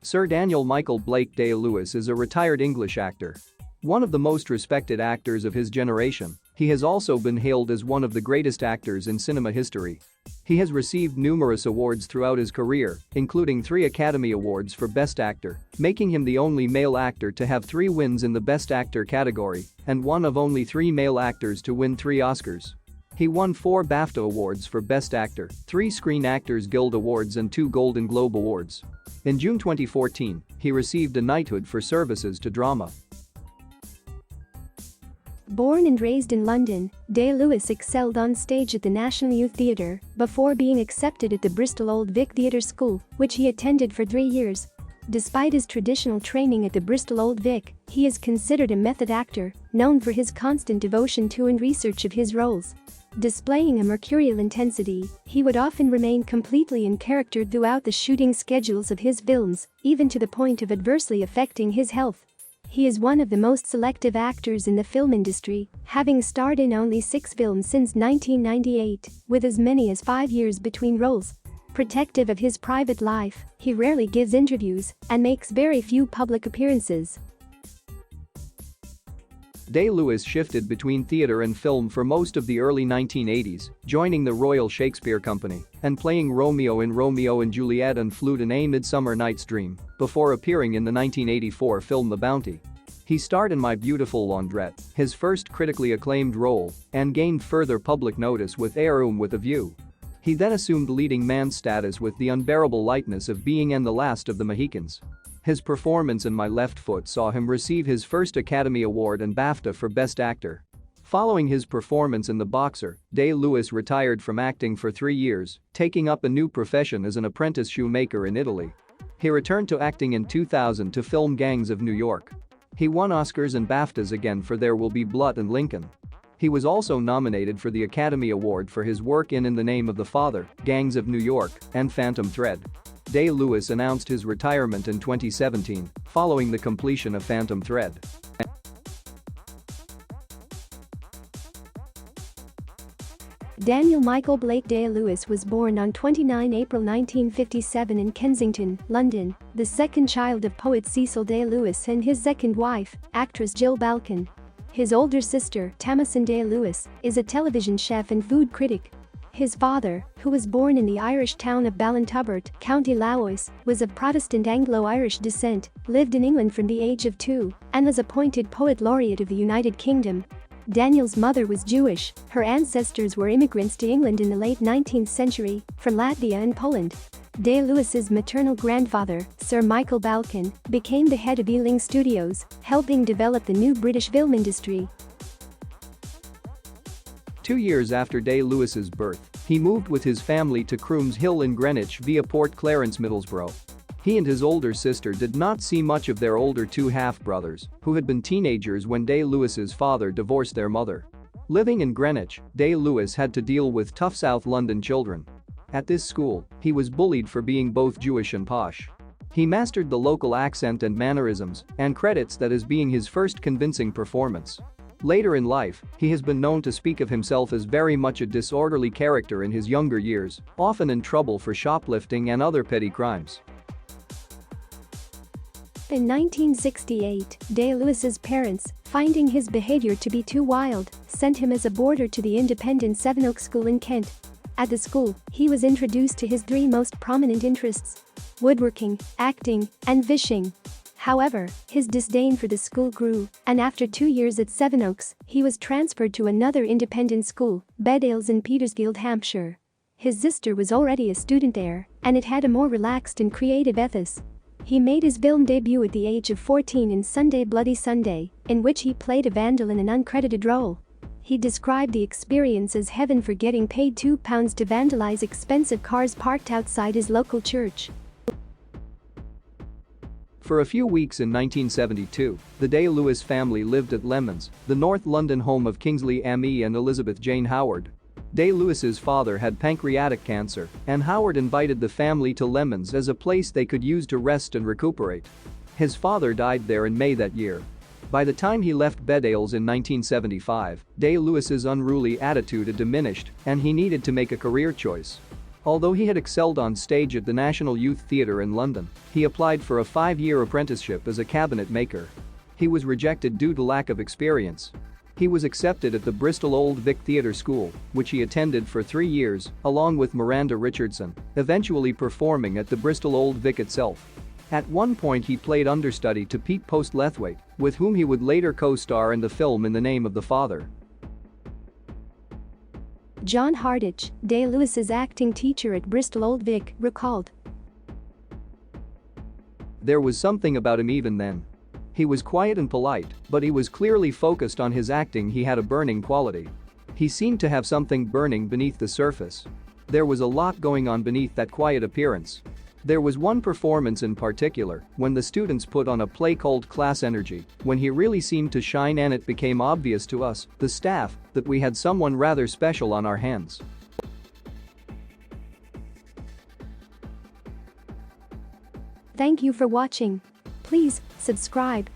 Sir Daniel Michael Blake Day-Lewis is a retired English actor. One of the most respected actors of his generation, he has also been hailed as one of the greatest actors in cinema history. He has received numerous awards throughout his career, including 3 Academy Awards for Best Actor, making him the only male actor to have 3 wins in the Best Actor category and one of only 3 male actors to win 3 Oscars. He won 4 BAFTA Awards for Best Actor, 3 Screen Actors Guild Awards and 2 Golden Globe Awards. In June 2014, he received a knighthood for services to drama. Born and raised in London, Day-Lewis excelled on stage at the National Youth Theatre before being accepted at the Bristol Old Vic Theatre School, which he attended for 3 years. Despite his traditional training at the Bristol Old Vic, he is considered a method actor, known for his constant devotion to and research of his roles. Displaying a mercurial intensity, he would often remain completely in character throughout the shooting schedules of his films, even to the point of adversely affecting his health. He is one of the most selective actors in the film industry, having starred in only 6 films since 1998, with as many as 5 years between roles. Protective of his private life, he rarely gives interviews and makes very few public appearances. Day-Lewis shifted between theatre and film for most of the early 1980s, joining the Royal Shakespeare Company and playing Romeo in Romeo and Juliet and Flute in A Midsummer Night's Dream, before appearing in the 1984 film The Bounty. He starred in My Beautiful Laundrette, his first critically acclaimed role, and gained further public notice with A Room with a View. He then assumed leading man status with The Unbearable Lightness of Being and The Last of the Mohicans. His performance in My Left Foot saw him receive his first Academy Award and BAFTA for Best Actor. Following his performance in The Boxer, Day-Lewis retired from acting for 3 years, taking up a new profession as an apprentice shoemaker in Italy. He returned to acting in 2000 to film Gangs of New York. He won Oscars and BAFTAs again for There Will Be Blood and Lincoln. He was also nominated for the Academy Award for his work in the Name of the Father, Gangs of New York, and Phantom Thread. Day-Lewis announced his retirement in 2017, following the completion of Phantom Thread. Daniel Michael Blake Day-Lewis was born on 29 April 1957 in Kensington, London, the second child of poet Cecil Day-Lewis and his second wife, actress Jill Balcon. His older sister, Tamsin Day-Lewis, is a television chef and food critic. His father, who was born in the Irish town of Ballintubber, County Louth, was of Protestant Anglo-Irish descent, lived in England from the age of 2, and was appointed Poet Laureate of the United Kingdom. Daniel's mother was Jewish. Her ancestors were immigrants to England in the late 19th century, from Latvia and Poland. Day-Lewis's maternal grandfather, Sir Michael Balcon, became the head of Ealing Studios, helping develop the new British film industry. 2 years after Day-Lewis's birth, he moved with his family to Crooms Hill in Greenwich via Port Clarence, Middlesbrough. He and his older sister did not see much of their older 2 half-brothers, who had been teenagers when Day-Lewis's father divorced their mother. Living in Greenwich, Day-Lewis had to deal with tough South London children. At this school, he was bullied for being both Jewish and posh. He mastered the local accent and mannerisms, and credits that as being his first convincing performance. Later in life, he has been known to speak of himself as very much a disorderly character in his younger years, often in trouble for shoplifting and other petty crimes. In 1968, Day-Lewis's parents, finding his behavior to be too wild, sent him as a boarder to the independent Sevenoaks School in Kent. At the school, he was introduced to his 3 most prominent interests: woodworking, acting, and fishing. However, his disdain for the school grew, and after 2 years at Sevenoaks, he was transferred to another independent school, Bedales in Petersfield, Hampshire. His sister was already a student there, and it had a more relaxed and creative ethos. He made his film debut at the age of 14 in Sunday Bloody Sunday, in which he played a vandal in an uncredited role. He described the experience as heaven for getting paid £2 to vandalize expensive cars parked outside his local church. For a few weeks in 1972, the Day-Lewis family lived at Lemons, the North London home of Kingsley M.E. and Elizabeth Jane Howard. Day-Lewis's father had pancreatic cancer, and Howard invited the family to Lemons as a place they could use to rest and recuperate. His father died there in May that year. By the time he left Bedales in 1975, Day-Lewis's unruly attitude had diminished, and he needed to make a career choice. Although he had excelled on stage at the National Youth Theatre in London, he applied for a 5-year apprenticeship as a cabinet maker. He was rejected due to lack of experience. He was accepted at the Bristol Old Vic Theatre School, which he attended for 3 years, along with Miranda Richardson, eventually performing at the Bristol Old Vic itself. At one point he played understudy to Pete Postlethwaite, with whom he would later co-star in the film In the Name of the Father. John Harditch, Day-Lewis's acting teacher at Bristol Old Vic, recalled. There was something about him even then. He was quiet and polite, but he was clearly focused on his acting. He had a burning quality. He seemed to have something burning beneath the surface. There was a lot going on beneath that quiet appearance. There was one performance in particular, when the students put on a play called Class Energy, when he really seemed to shine, and it became obvious to us, the staff, that we had someone rather special on our hands. Thank you for watching. Please subscribe.